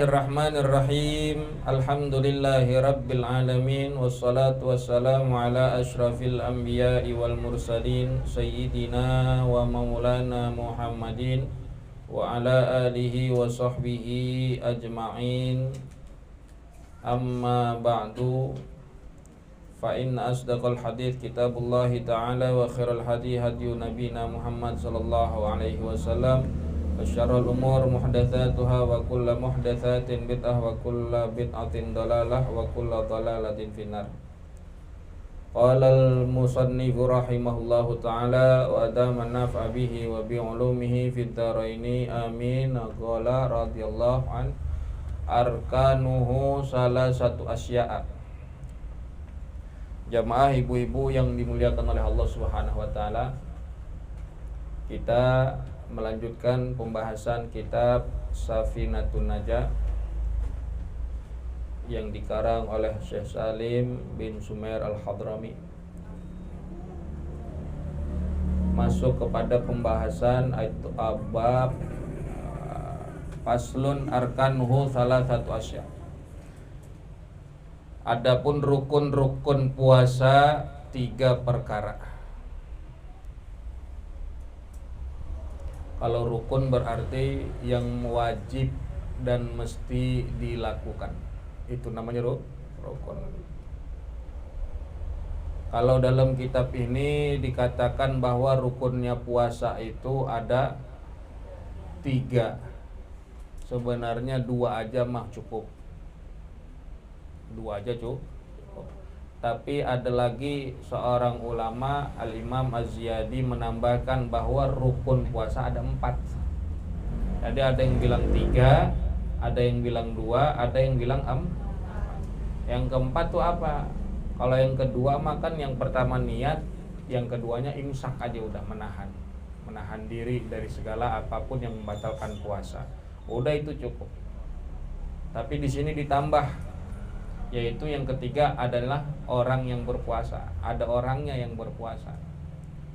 Bismillahirrahmanirrahim. Alhamdulillahi rabbil alamin. Wassalatu wassalamu ala ashrafil anbiya'i wal mursalin Sayyidina wa maulana Muhammadin wa ala alihi wa sahbihi ajma'in. Amma ba'du, fa inna asdaqal hadits kitabullahi ta'ala wa khairal hadi hadyu nabina Muhammad sallallahu alaihi wasallam. Wasyarrul umur muhdatsatuha wa kullu muhdatsatin bid'ah wa kullu bid'atin dalalah wa kullu dalalatin finnar. Qala al-musannif rahimahullahu ta'ala wa adama naf'a bihi wa bi ulumihi fid dharaini amin. Qala radhiyallahu an arkanuhu salasatu asya'a. Jamaah ibu-ibu yang dimuliakan oleh Allah Subhanahu wa taala, kita melanjutkan pembahasan kitab Safinatun Najah yang dikarang oleh Syekh Salim bin Sumair Al-Hadrami. Masuk kepada pembahasan itu bab faslun arkanuhu salasatu asya. Adapun rukun-rukun puasa 3 perkara. Kalau rukun berarti yang wajib dan mesti dilakukan, itu namanya rukun. Kalau dalam kitab ini dikatakan bahwa rukunnya puasa itu ada 3. Sebenarnya 2 aja mah cukup. 2 aja cukup. Tapi ada lagi seorang ulama, Al-Imam Az-Ziyadi, menambahkan bahwa rukun puasa ada 4. Jadi ada yang bilang 3, ada yang bilang 2, ada yang bilang 4. Yang keempat tuh apa? Kalau yang kedua makan, yang pertama niat, yang keduanya imsak aja, udah menahan diri dari segala apapun yang membatalkan puasa. Udah itu cukup. Tapi di sini ditambah, yaitu yang ketiga adalah orang yang berpuasa. Ada orangnya yang berpuasa.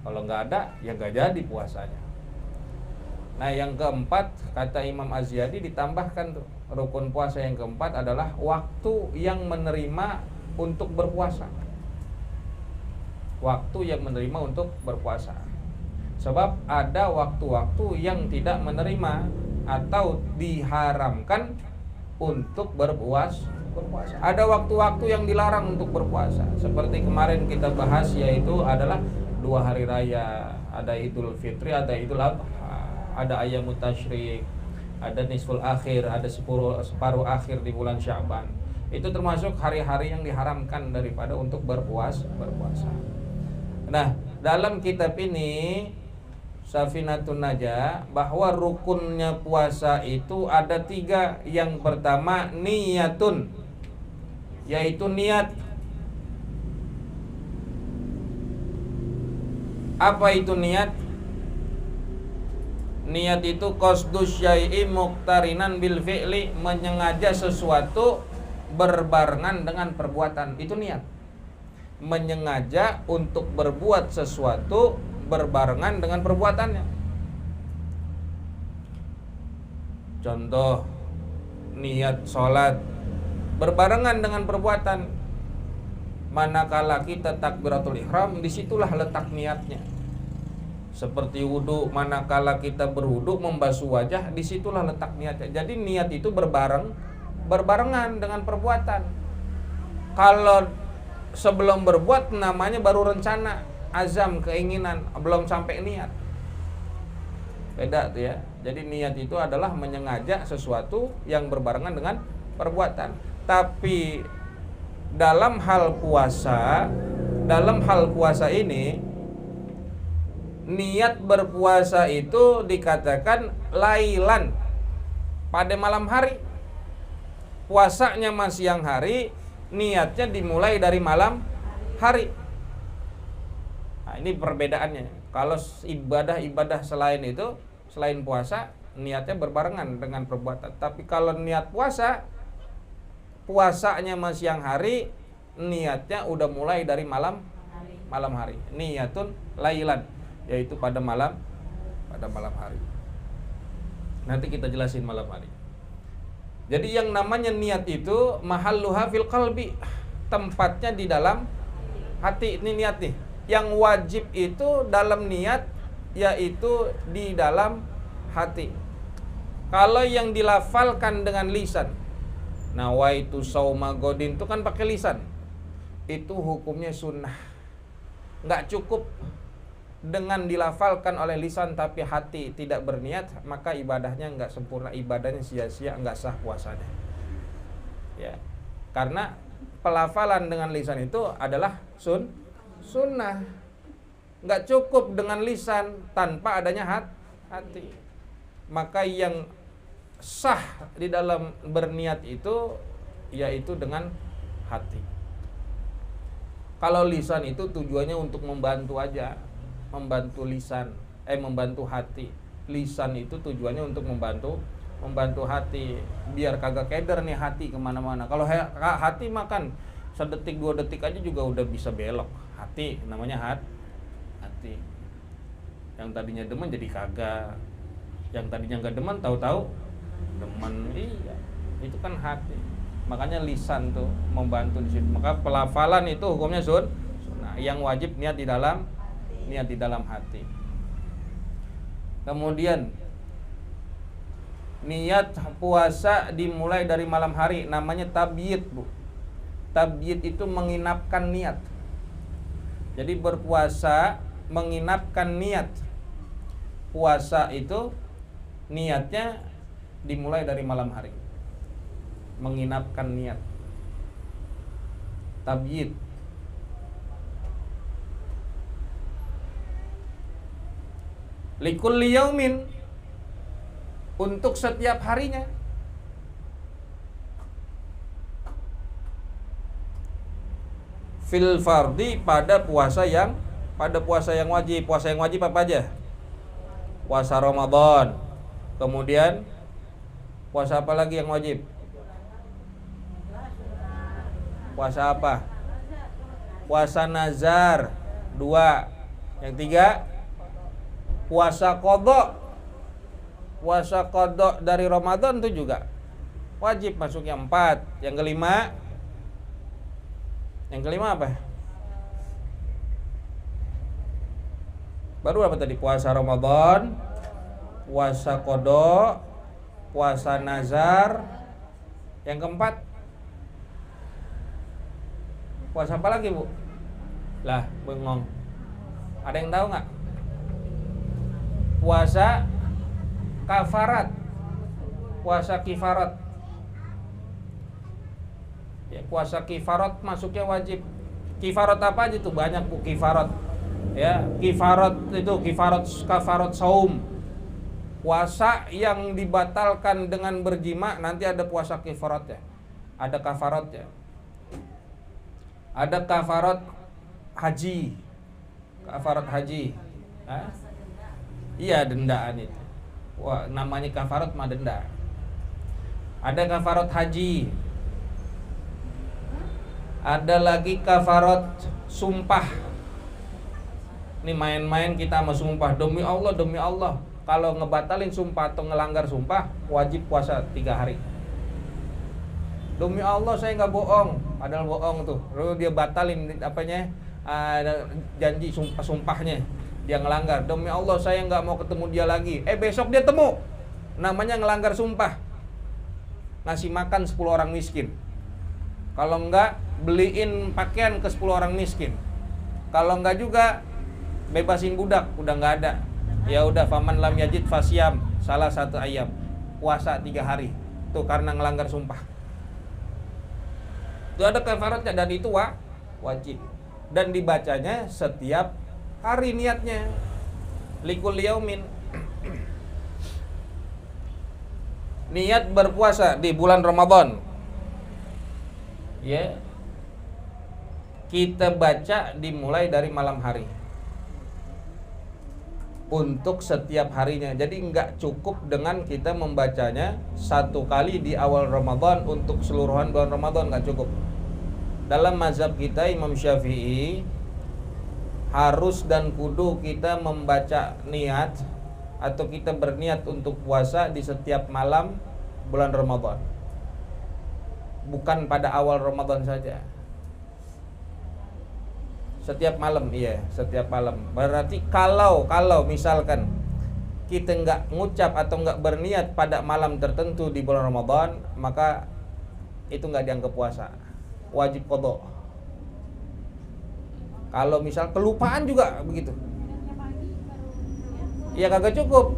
Kalau nggak ada, ya nggak jadi puasanya. Nah, yang keempat, kata Imam Az-Ziyadi, ditambahkan tuh, rukun puasa yang keempat adalah waktu yang menerima untuk berpuasa. Waktu yang menerima untuk berpuasa. Sebab ada waktu-waktu yang tidak menerima atau diharamkan untuk berpuasa. Ada waktu-waktu yang dilarang untuk berpuasa. Seperti kemarin kita bahas, yaitu adalah 2 hari raya. Ada Idul Fitri, ada Idul Adha, ada Ayyamut Tasyrik, ada Nisful Akhir, ada separuh akhir di bulan Sya'ban. Itu termasuk hari-hari yang diharamkan daripada untuk berpuasa. Nah, dalam kitab ini Safinatun Najah, bahwa rukunnya puasa itu ada 3. Yang pertama niyatun, yaitu niat. Apa itu niat? Niat itu qasdus syai'i muqtarinan bil fi'li, menyengaja sesuatu berbarengan dengan perbuatan. Itu niat. Menyengaja untuk berbuat sesuatu berbarengan dengan perbuatannya. Contoh, niat sholat berbarengan dengan perbuatan. Manakala kita takbiratul ihram, disitulah letak niatnya. Seperti wudu, manakala kita berwudu membasuh wajah, disitulah letak niatnya. Jadi niat itu berbarengan dengan perbuatan. Kalau sebelum berbuat namanya baru rencana, azam, keinginan, belum sampai niat. Beda tuh ya. Jadi niat itu adalah menyengaja sesuatu yang berbarengan dengan perbuatan. Tapi dalam hal puasa ini, niat berpuasa itu dikatakan lailan, pada malam hari. Puasanya masih siang hari, niatnya dimulai dari malam hari. Nah, ini perbedaannya. Kalau ibadah-ibadah selain itu, selain puasa, niatnya berbarengan dengan perbuatan. Tapi kalau niat puasanya masih siang hari, niatnya udah mulai dari malam hari. Niyatun lailan, yaitu pada malam hari. Nanti kita jelasin malam hari. Jadi yang namanya niat itu mahalluha fil qalbi, tempatnya di dalam hati. Ini niat nih. Yang wajib itu dalam niat, yaitu di dalam hati. Kalau yang dilafalkan dengan lisan, nawaitu sauma godin, itu kan pakai lisan, itu hukumnya sunnah. Nggak cukup dengan dilafalkan oleh lisan tapi hati tidak berniat, maka ibadahnya nggak sempurna, ibadahnya sia-sia, nggak sah puasanya. Ya, karena pelafalan dengan lisan itu adalah sunnah. Nggak cukup dengan lisan tanpa adanya hati. Maka yang sah di dalam berniat itu yaitu dengan hati. Kalau lisan itu tujuannya untuk membantu aja, membantu lisan, membantu hati. Lisan itu tujuannya untuk membantu hati, biar kagak keder nih hati kemana-mana. Kalau hati makan sedetik 2 detik aja juga udah bisa belok. Hati namanya hati. Yang tadinya demen jadi kagak, yang tadinya nggak demen tahu-tahu demen. Iya, itu kan hati. Makanya lisan tuh membantu di situ. Maka pelafalan itu hukumnya sunnah. Yang wajib niat di dalam hati. Kemudian niat puasa dimulai dari malam hari, namanya tabyid, Bu. Tabyid itu menginapkan niat. Jadi berpuasa menginapkan niat. Puasa itu niatnya dimulai dari malam hari. Menginapkan niat. Tabyid. Likulli yaumin, untuk setiap harinya. Fil fardi, pada puasa yang wajib. Puasa yang wajib apa aja? Puasa Ramadan. Kemudian puasa apa lagi yang wajib? Puasa apa? Puasa nazar 2. Yang 3, puasa qadha. Puasa qadha dari Ramadan itu juga wajib, masuknya 4. Yang kelima apa? Baru apa tadi? Puasa Ramadan, puasa qadha, puasa nazar. Yang keempat, puasa apa lagi, Bu? Lah, bengong. Ada yang tahu nggak? Puasa kafarat, puasa kifarat. Ya, puasa kifarat masuknya wajib. Kifarat apa aja tuh? Banyak, Bu, kifarat. Ya, kifarat itu kafarat saum. Puasa yang dibatalkan dengan berjima, nanti ada puasa kifaratnya. Ada kafaratnya. Ada kafarat haji. Kafarat haji. Hah? Iya, dendaan itu. Wah, namanya kafarat mah denda. Ada kafarat haji. Ada lagi kafarat sumpah. Ini main-main kita sama sumpah. Demi Allah. Kalau ngebatalin sumpah atau ngelanggar sumpah, wajib puasa 3 hari. Demi Allah saya nggak bohong, padahal bohong tuh. Lalu dia batalin janji sumpahnya. Dia ngelanggar. Demi Allah saya nggak mau ketemu dia lagi. Besok dia temu. Namanya ngelanggar sumpah. Ngasih makan 10 orang miskin. Kalau enggak, beliin pakaian ke 10 orang miskin. Kalau enggak juga, bebasin budak. Udah nggak ada. Ya udah, faman lam yajid fasyam, salah 1 ayam. Puasa 3 hari. Tuh karena ngelanggar sumpah. Itu ada kafaratnya, dan itu wajib. Dan dibacanya setiap hari niatnya. Likulli yaumin. Niat berpuasa di bulan Ramadan. Ya. Kita baca dimulai dari malam hari. Untuk setiap harinya. Jadi nggak cukup dengan kita membacanya 1 kali di awal Ramadan untuk keseluruhan bulan Ramadan, nggak cukup. Dalam mazhab kita Imam Syafi'i, harus dan kudu kita membaca niat atau kita berniat untuk puasa di setiap malam bulan Ramadan. bukan pada awal Ramadan saja. Setiap malam, iya, setiap malam. Berarti kalau misalkan kita nggak ngucap atau nggak berniat pada malam tertentu di bulan Ramadan, maka itu nggak dianggap puasa, wajib qadha. Kalau misal kelupaan juga begitu, ya kagak cukup.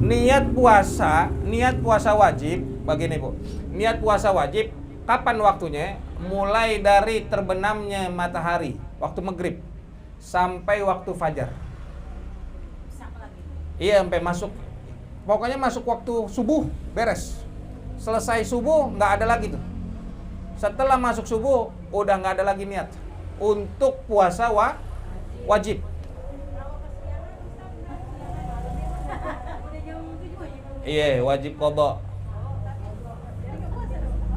Niat puasa wajib, begini Bu. Niat puasa wajib, kapan waktunya? Mulai dari terbenamnya matahari, waktu maghrib, sampai waktu fajar. Iya, sampai masuk. Pokoknya masuk waktu subuh, beres. Selesai subuh, nggak ada lagi tuh. Setelah masuk subuh, udah nggak ada lagi niat untuk puasa wajib. Iya, wajib qadha.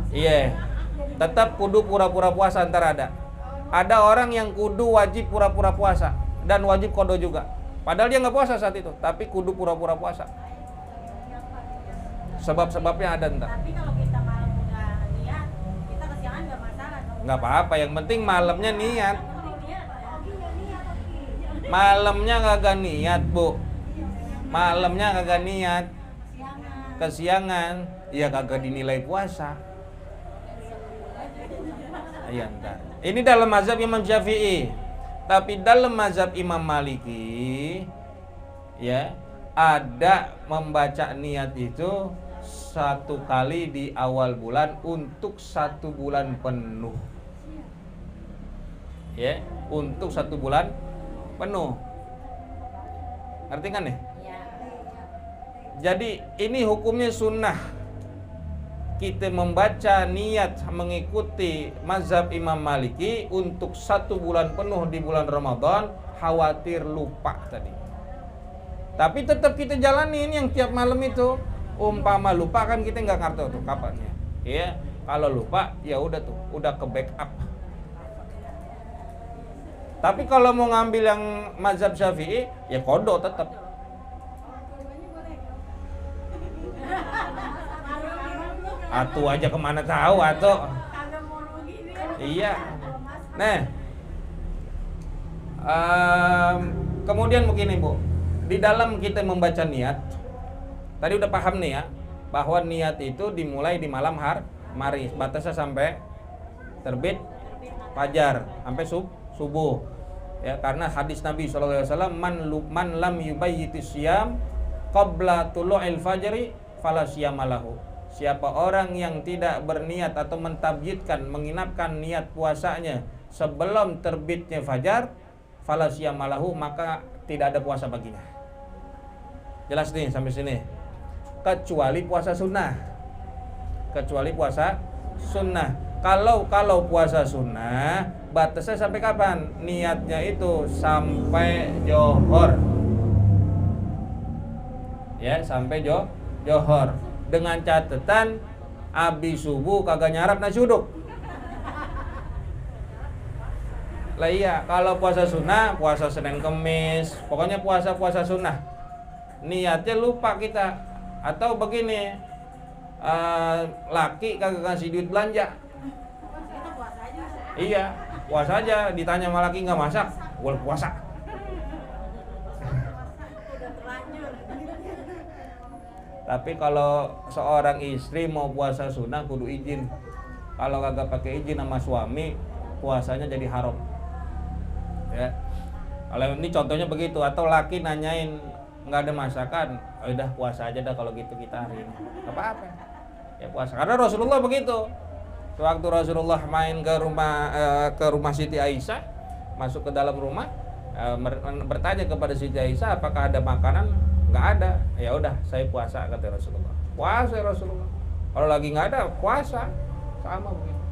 Iya, tetap kudu pura-pura puasa antara ada. Ada orang yang kudu wajib pura-pura puasa dan wajib qadha juga. Padahal dia nggak puasa saat itu, tapi kudu pura-pura puasa. Sebab-sebabnya ada entar. Tapi kalau kita malam udah niat, kita kesiangan nggak masalah. Nggak apa-apa, yang penting malamnya niat. Malamnya kagak niat, Bu. Malamnya kagak niat. Kesiangan, ya kagak dinilai puasa. Iya, entar. Ini dalam mazhab Imam Syafi'i. Tapi dalam mazhab Imam Maliki, ya, ada membaca niat itu 1 kali di awal bulan untuk 1 bulan penuh. Ya, untuk 1 bulan penuh. Ngerti kan nih? Jadi ini hukumnya sunnah. Kita membaca niat mengikuti mazhab Imam Maliki untuk 1 bulan penuh di bulan Ramadan, khawatir lupa tadi. Tapi tetap kita jalanin yang tiap malam itu. Umpama lupa kan kita nggak ngerti tuh kapannya. Ya, kalau lupa ya udah tuh, udah ke backup. Tapi kalau mau ngambil yang mazhab Syafi'i, ya qadha tetap. Atuh aja kemana tahu atuh. Iya. Nah, kemudian begini Bu, di dalam kita membaca niat, tadi udah paham nih ya, bahwa niat itu dimulai di malam hari, batasnya sampai terbit fajar, sampai subuh. Ya, karena hadis Nabi SAW, man lam yubayyitis siyam qabla tulu'il fajri fala siyamalahu. Siapa orang yang tidak berniat atau mentabjidkan, menginapkan niat puasanya sebelum terbitnya fajar, fala siyamalahu, maka tidak ada puasa baginya. Jelas nih sampai sini. Kecuali puasa sunnah. Kecuali puasa sunnah. Kalau puasa sunnah, batasnya sampai kapan? Niatnya itu sampai johor. Ya, sampai johor. Dengan catatan abis subuh kagak nyarap nasi uduk. Lah iya, kalau puasa sunnah, puasa Senin Kemis, pokoknya puasa sunnah, niatnya lupa kita. Atau begini, laki kagak kasih duit belanja. Iya, puasa aja. Ditanya sama laki nggak masak, gua puasa. Tapi kalau seorang istri mau puasa sunnah kudu izin. Kalau kagak pakai izin sama suami, puasanya jadi haram. Ya. Kalau ini contohnya begitu. Atau laki nanyain nggak ada masakan, udah puasa aja dah kalau gitu kita hari ini. Apa-apa. Ya puasa. Karena Rasulullah begitu. Waktu Rasulullah main ke rumah Siti Aisyah, masuk ke dalam rumah, bertanya kepada Siti Aisyah apakah ada makanan. Nggak ada, ya udah saya puasa kata Rasulullah. Puasa Rasulullah. Kalau lagi nggak ada puasa, sama begitu.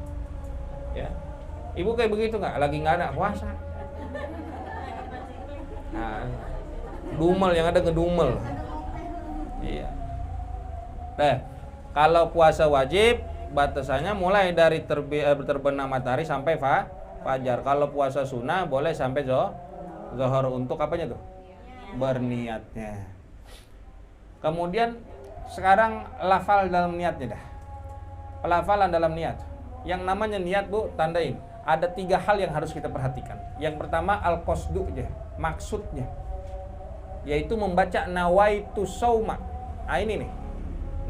Ya, ibu kayak begitu nggak? Lagi nggak ada puasa. Nah, dumel yang ada ngedumel. Iya. Nah, kalau puasa wajib batasannya mulai dari terbenam matahari sampai fajar. Kalau puasa sunnah boleh sampai zuhur. Untuk apanya tuh? Berniatnya. Kemudian sekarang lafal dalam niatnya dah. Pelafalan dalam niat. Yang namanya niat, Bu, tandain. Ada 3 hal yang harus kita perhatikan. Yang pertama al-qasdunya, maksudnya. Yaitu membaca nawaitu sauma. Nah, ini nih.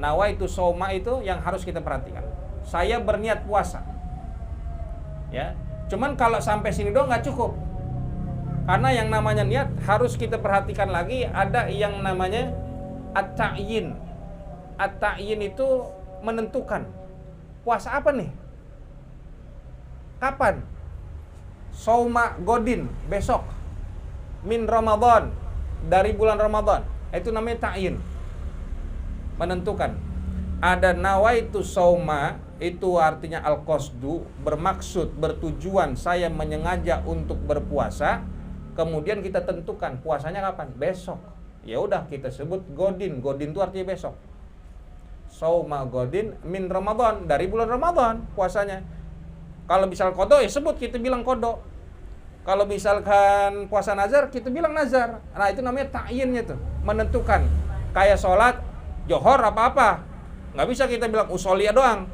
Nawaitu sauma itu yang harus kita perhatikan. Saya berniat puasa. Ya. Cuman kalau sampai sini doang nggak cukup. Karena yang namanya niat harus kita perhatikan lagi, ada yang namanya at-ta'yin. At-ta'yin itu menentukan puasa apa nih? Kapan? Sauma godin, besok. Min Ramadan, dari bulan Ramadan. Itu namanya ta'yin. Menentukan. Ada nawaitu sauma, itu artinya al-qasdu, bermaksud, bertujuan saya menyengaja untuk berpuasa. Kemudian kita tentukan puasanya kapan? Besok. Ya udah kita sebut godin. Godin itu artinya besok. Sauma godin min Ramadan, dari bulan Ramadan puasanya. Kalau misal kodo ya sebut, kita bilang kodo. Kalau misalkan puasa nazar, kita bilang nazar. Nah itu namanya ta'yinnya tuh, menentukan. Kayak sholat johor apa-apa, nggak bisa kita bilang usolia doang.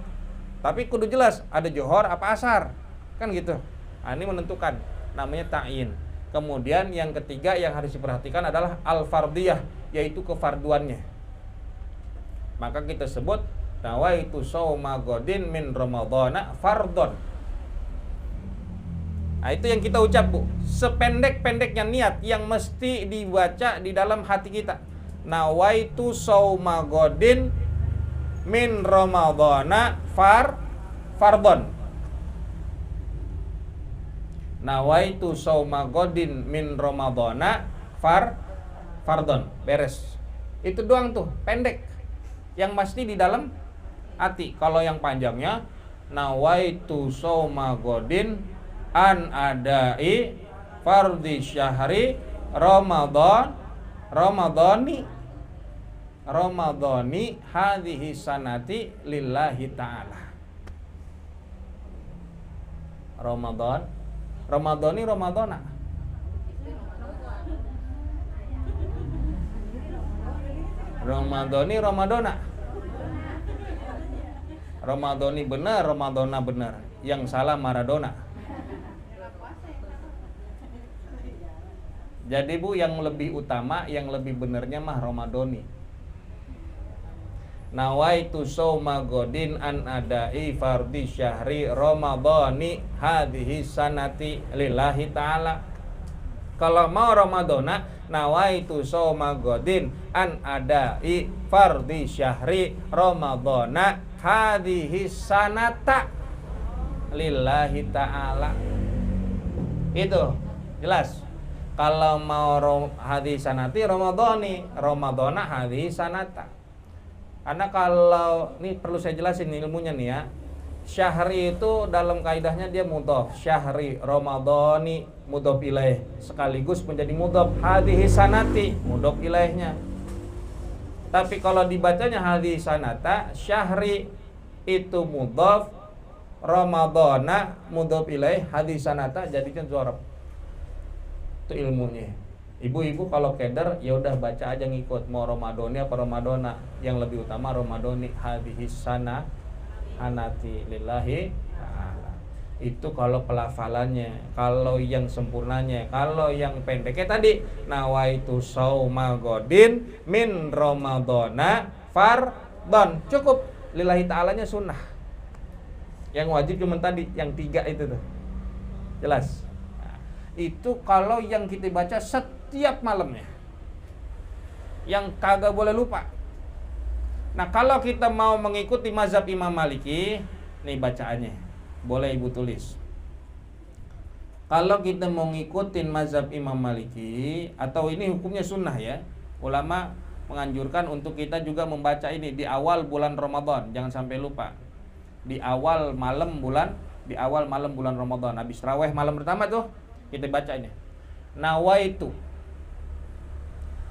Tapi kudu jelas ada johor apa asar, kan gitu. Nah ini menentukan, namanya ta'yin. Kemudian yang ketiga yang harus diperhatikan adalah al-fardiyah, yaitu kefarduannya. Maka kita sebut nawaitu shauma godin min ramadhana fardhon. Nah itu yang kita ucap, Bu. Sependek-pendeknya niat yang mesti dibaca di dalam hati kita. Nawaitu shauma godin min ramadhana fardhon. Nawaitu shauma godin min ramadhana fardhon. Beres. Itu doang tuh, pendek. Yang mesti di dalam hati. Kalau yang panjangnya nawaitu shauma godin an adai fardhi syahri ramadhani hadhihi sanati lillahi ta'ala. Ramadhani Ramadhana. Ramadhani Ramadhana. Ramadhani benar, Ramadhana benar. Yang salah Maradona. Jadi Bu, yang lebih utama, yang lebih benernya mah Ramadhani. Nawaitu shauma godin an adai fardhi syahri ramadhani hadhihi sanati lillahi ta'ala. Kalau mau Ramadhana, nawaitu shauma godin an adai fardhi syahri ramadhana hadhihi sanata lillahi ta'ala. Itu jelas. Kalau mau hadhihi sanati ramadhani, ramadhana hadhihi sanata. Karena kalau ini perlu saya jelasin ilmunya nih ya. Syahri itu dalam kaidahnya dia mudhof. Syahri ramadhani mudhof ilaih, sekaligus menjadi mudhof. Hadhihi sanati mudhof ilaihnya. Tapi kalau dibacanya hadhihi sanata, syahri itu mudhof, ramadhana mudhof ilaih, hadhihi sanata jadinya dzaraf. Itu ilmunya. Ibu-ibu kalau keder ya udah baca aja ngikut, mau Ramadhani apa Ramadhana, yang lebih utama Ramadhani hadhihi sana anati lillahi ta'ala. Itu kalau pelafalannya. Kalau yang sempurnanya, kalau yang pendeknya tadi nawaitu shauma godin min ramadhana fardhon, cukup. Lillahi ta'alanya sunnah. Yang wajib cuma tadi yang 3 itu tuh. Jelas. Nah, itu kalau yang kita baca setiap malamnya, yang kagak boleh lupa. Nah kalau kita mau mengikuti mazhab Imam Maliki, nih bacaannya, boleh ibu tulis. Kalau kita mau ngikutin mazhab Imam Maliki, atau ini hukumnya sunnah ya, ulama menganjurkan untuk kita juga membaca ini di awal bulan Ramadan, jangan sampai lupa. Di awal malam bulan Ramadan, habis raweh malam pertama tuh kita baca ini. Nawaitu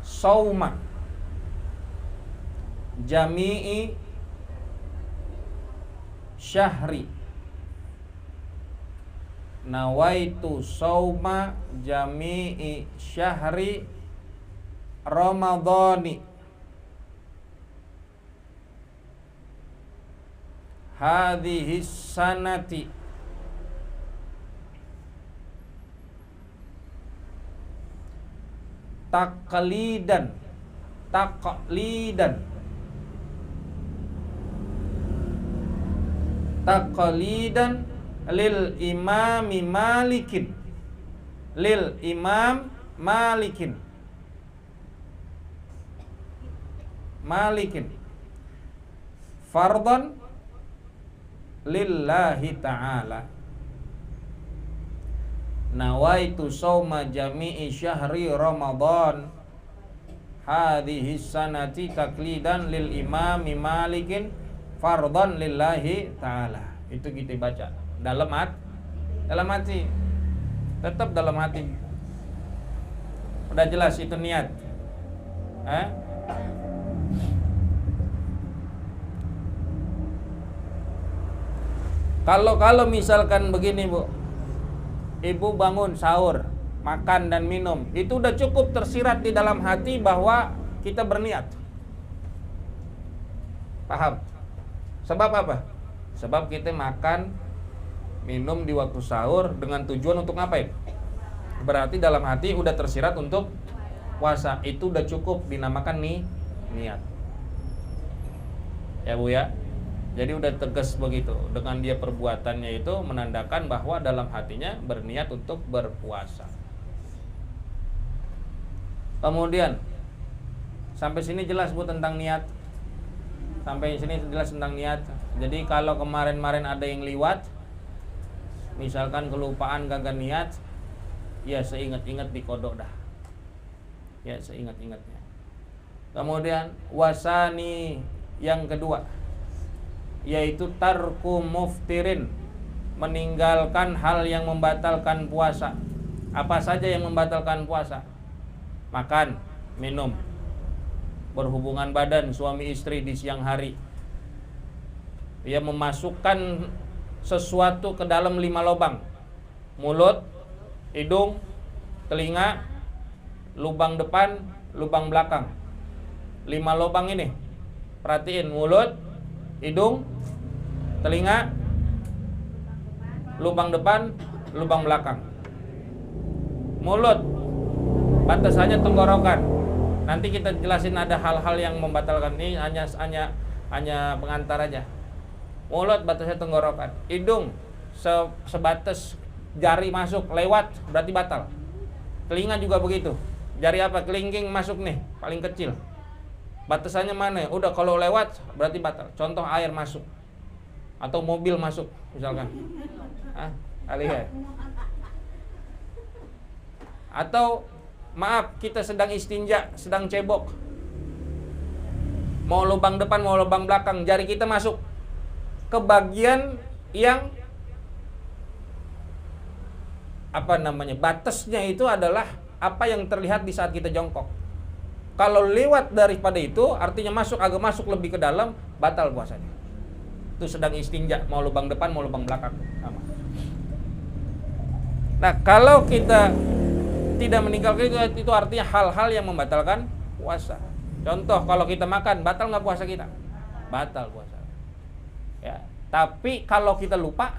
shauma jami'i syahri. Nawaitu shauma jami'i syahri ramadhani hadhihi sanati taqlidan lil imami malikin fardhan lillahi ta'ala nawaitu sawma jami'i syahri ramadan hadhihi sanati taklidan lil imami malikin fardhan lillahi ta'ala. Itu kita baca dalam hati, tetap dalam hati. Udah jelas itu niat. Kalau misalkan begini Bu, ibu bangun sahur, makan dan minum, itu udah cukup tersirat di dalam hati bahwa kita berniat. Paham? Sebab apa? Sebab kita makan, minum di waktu sahur dengan tujuan untuk ngapain? Berarti dalam hati udah tersirat untuk puasa. Itu udah cukup dinamakan niat. Ya Bu ya. Jadi udah tegas begitu. Dengan dia perbuatannya itu menandakan bahwa dalam hatinya berniat untuk berpuasa. Kemudian sampai sini jelas Bu tentang niat. Sampai sini jelas tentang niat. Jadi kalau kemarin-kemarin ada yang liwat, misalkan kelupaan kagak niat, ya seingat-ingat dikodok dah. Ya seingat-ingatnya. Kemudian wasani yang kedua, yaitu tarku muftirin, meninggalkan hal yang membatalkan puasa. Apa saja yang membatalkan puasa? Makan, minum, berhubungan badan suami istri di siang hari. Dia memasukkan sesuatu ke dalam 5 lubang: mulut, hidung, telinga, lubang depan, lubang belakang. 5 lubang ini, perhatiin: mulut, hidung, telinga, lubang depan, lubang belakang. Mulut batasannya tenggorokan. Nanti kita jelasin ada hal-hal yang membatalkan, ini hanya pengantar aja. Mulut batasnya tenggorokan. Hidung sebatas jari masuk lewat berarti batal. Telinga juga begitu. Jari apa? Kelingking masuk nih, paling kecil. Batasannya mana? Udah kalau lewat berarti batal. Contoh air masuk atau mobil masuk misalkan. Alih. Atau maaf, kita sedang istinja, sedang cebok. Mau lubang depan, mau lubang belakang, jari kita masuk ke bagian yang batasnya itu adalah apa yang terlihat di saat kita jongkok. Kalau lewat daripada itu, artinya agak masuk lebih ke dalam, batal puasanya. Itu sedang istinja, mau lubang depan, mau lubang belakang, sama. Nah, kalau kita tidak meninggalkan itu artinya hal-hal yang membatalkan puasa. Contoh, kalau kita makan, batal nggak puasa kita? Batal puasa. Ya, tapi kalau kita lupa,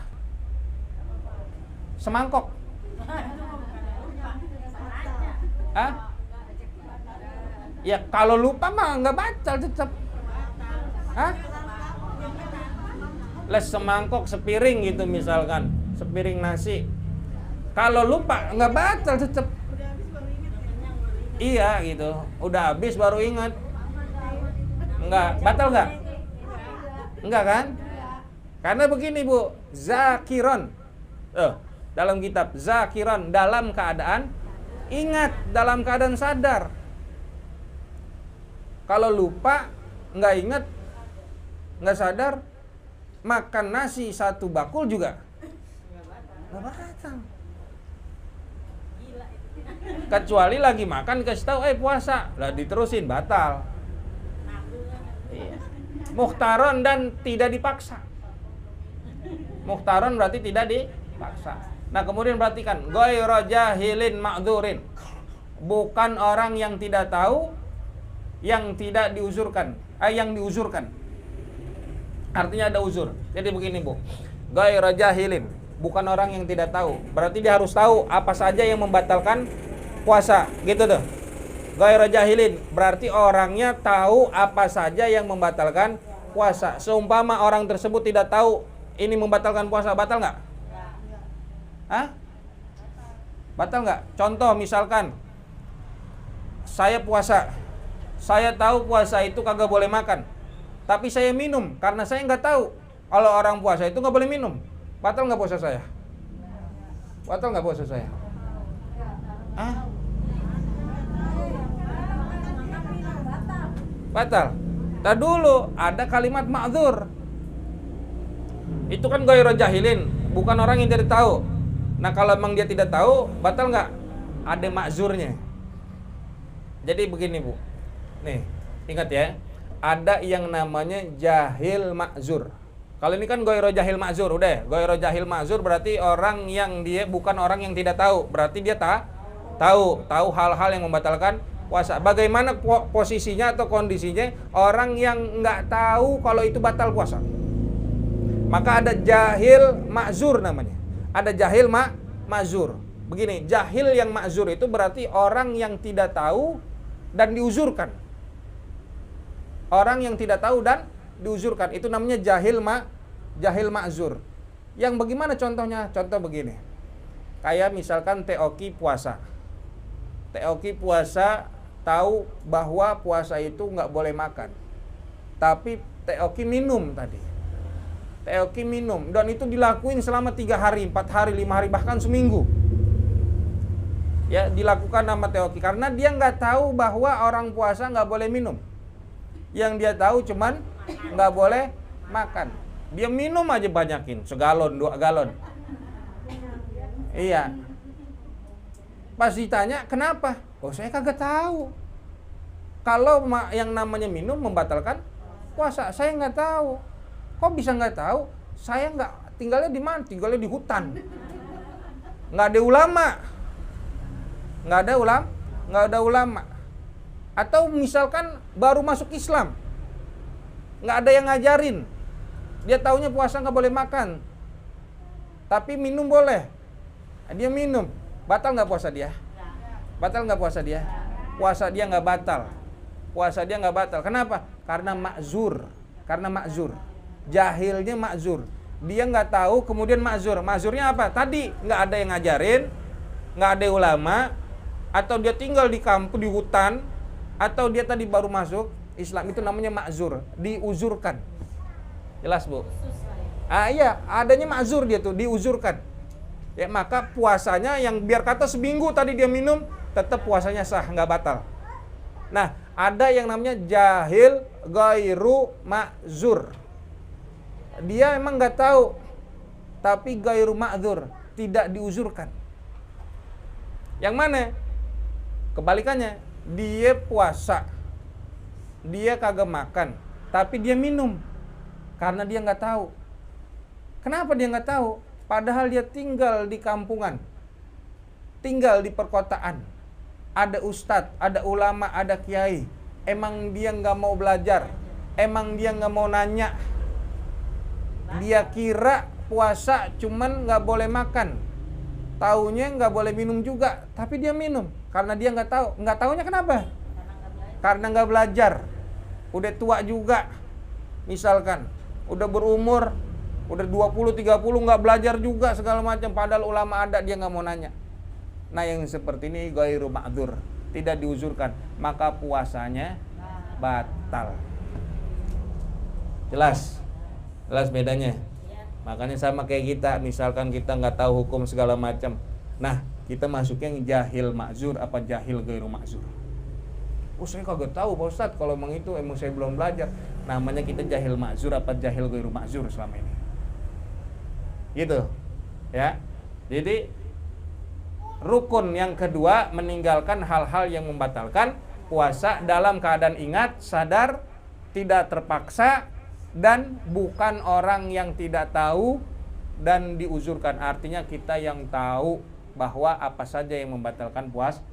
semangkok. Ya kalau lupa mah nggak batal tetap. Les semangkok sepiring gitu misalkan, sepiring nasi. Kalau lupa nggak batal tetap. Iya gitu, udah habis baru ingat. Enggak, batal nggak? Enggak kan? Karena begini Bu, zakiron. Dalam kitab zakiron, dalam keadaan ingat, dalam keadaan sadar. Kalau lupa, nggak ingat, nggak sadar, makan nasi 1 bakul juga nggak batal. Kecuali lagi makan kasih tahu puasa, lah diterusin, batal. Iya. Mukhtaron dan tidak dipaksa. Mukhtaron berarti tidak dipaksa. Nah kemudian perhatikan, ghairu jahilin ma'dzurin, bukan orang yang tidak tahu, yang tidak diuzurkan, yang diuzurkan. Artinya ada uzur. Jadi begini Bu, ghairu jahilin, bukan orang yang tidak tahu. Berarti dia harus tahu apa saja yang membatalkan puasa, gitu tuh. Ghairu jahilin, berarti orangnya tahu apa saja yang membatalkan puasa. Seumpama orang tersebut tidak tahu ini membatalkan puasa, batal nggak? Hah? Batal nggak? Contoh misalkan, saya puasa, saya tahu puasa itu kagak boleh makan, tapi saya minum karena saya nggak tahu kalau orang puasa itu nggak boleh minum. Batal nggak puasa saya? Batal nggak puasa saya? Hah? Batal. Nah dulu ada kalimat ma'dzur. Itu kan ghairu jahilin, bukan orang yang tidak tahu. Nah kalau memang dia tidak tahu, batal nggak? Ada ma'zurnya. Jadi begini Bu, nih ingat ya, ada yang namanya jahil ma'zur. Kalau ini kan ghairu jahil ma'zur, udah ghairu jahil ma'zur berarti orang yang dia bukan orang yang tidak tahu, berarti dia tahu hal-hal yang membatalkan puasa. Bagaimana posisinya atau kondisinya orang yang nggak tahu kalau itu batal puasa? Maka ada jahil ma'zur namanya. Ada jahil ma'zur. Begini, jahil yang ma'zur itu berarti orang yang tidak tahu dan diuzurkan. Orang yang tidak tahu dan diuzurkan, itu namanya jahil ma'zur. Yang bagaimana contohnya? Contoh begini. Kayak misalkan Teoki puasa. Teoki puasa tahu bahwa puasa itu nggak boleh makan. Tapi Teoki minum tadi. Teoki minum dan itu dilakuin selama 3 hari, 4 hari, 5 hari, bahkan seminggu. Ya, dilakukan sama Teoki karena dia nggak tahu bahwa orang puasa nggak boleh minum. Yang dia tahu cuman nggak boleh makan. Dia minum aja banyakin, segalon, 2 galon. Iya. Pas ditanya kenapa? Oh saya kagak tahu. Kalau yang namanya minum membatalkan puasa, saya nggak tahu. Kok bisa nggak tahu? Saya nggak tinggalnya di mana? Tinggalnya di hutan. Nggak ada ulama. Nggak ada ulama. Atau misalkan baru masuk Islam, nggak ada yang ngajarin. Dia taunya puasa nggak boleh makan, tapi minum boleh. Dia minum, batal nggak puasa dia? Batal nggak puasa dia? Puasa dia nggak batal. Puasa dia nggak batal. Kenapa? Karena ma'zur. Jahilnya ma'zur. Dia nggak tahu, kemudian ma'zur. Ma'zurnya apa? Tadi nggak ada yang ngajarin, nggak ada ulama, atau dia tinggal di kampung, di hutan, atau dia tadi baru masuk Islam, itu namanya ma'zur, diuzurkan. Jelas Bu? Iya, adanya ma'zur dia tuh, diuzurkan. Ya, maka puasanya yang biar kata seminggu tadi dia minum, tetap puasanya sah, nggak batal. Nah, ada yang namanya jahil ghairu ma'zur. Dia emang nggak tahu, tapi ghairu ma'zur, tidak diuzurkan. Yang mana? Kebalikannya, dia puasa, dia kagak makan, tapi dia minum karena dia nggak tahu. Kenapa dia nggak tahu? Padahal dia tinggal di kampungan, tinggal di perkotaan, ada ustadz, ada ulama, ada kiai. Emang dia nggak mau belajar, emang dia nggak mau nanya. Dia kira puasa cuman nggak boleh makan, taunya nggak boleh minum juga, tapi dia minum karena dia nggak tahu. Nggak taunya kenapa? Karena nggak belajar. Udah tua juga, misalkan udah berumur, udah 20-30 nggak belajar juga segala macam. Padahal ulama ada, dia nggak mau nanya. Nah yang seperti ini ghairu ma'dzur, tidak diuzurkan, maka puasanya batal. Jelas bedanya. Makanya sama kayak kita, misalkan kita nggak tahu hukum segala macam. Nah, kita masuknya yang jahil ma'zur apa jahil ghairu ma'zur. Oh, saya kagak tahu Pak Ustadz, kalau emang itu emang saya belum belajar. Namanya kita jahil ma'zur apa jahil ghairu ma'zur selama ini. Gitu. Ya. Jadi rukun yang kedua, meninggalkan hal-hal yang membatalkan puasa dalam keadaan ingat, sadar, tidak terpaksa, dan bukan orang yang tidak tahu dan diuzurkan. Artinya kita yang tahu bahwa apa saja yang membatalkan puasa.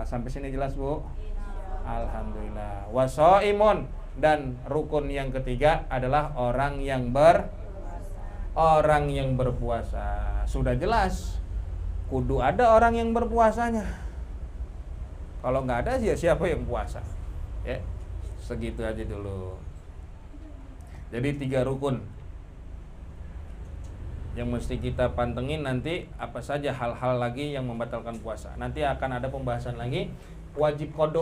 Sampai sini jelas Bu? Alhamdulillah. Wasaimun, Dan rukun yang ketiga adalah orang yang berpuasa. Sudah jelas, kudu ada orang yang berpuasanya. Kalau nggak ada, siapa yang puasa? Ya, segitu aja dulu. Jadi 3 rukun yang mesti kita pantengin. Nanti apa saja hal-hal lagi yang membatalkan puasa. Nanti akan ada pembahasan lagi. Wajib qada.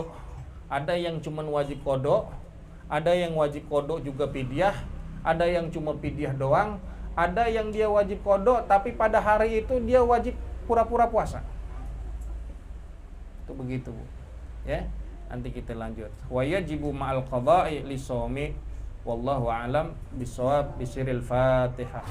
Ada yang cuman wajib qada, ada yang wajib qada juga fidyah, ada yang cuma fidyah doang, ada yang dia wajib qada tapi pada hari itu dia wajib pura-pura puasa. Itu begitu, ya. Nanti kita lanjut. Wa yajibu ma'al qada'i li shaumi wallahu a'lam bisawab bisiril Fatihah.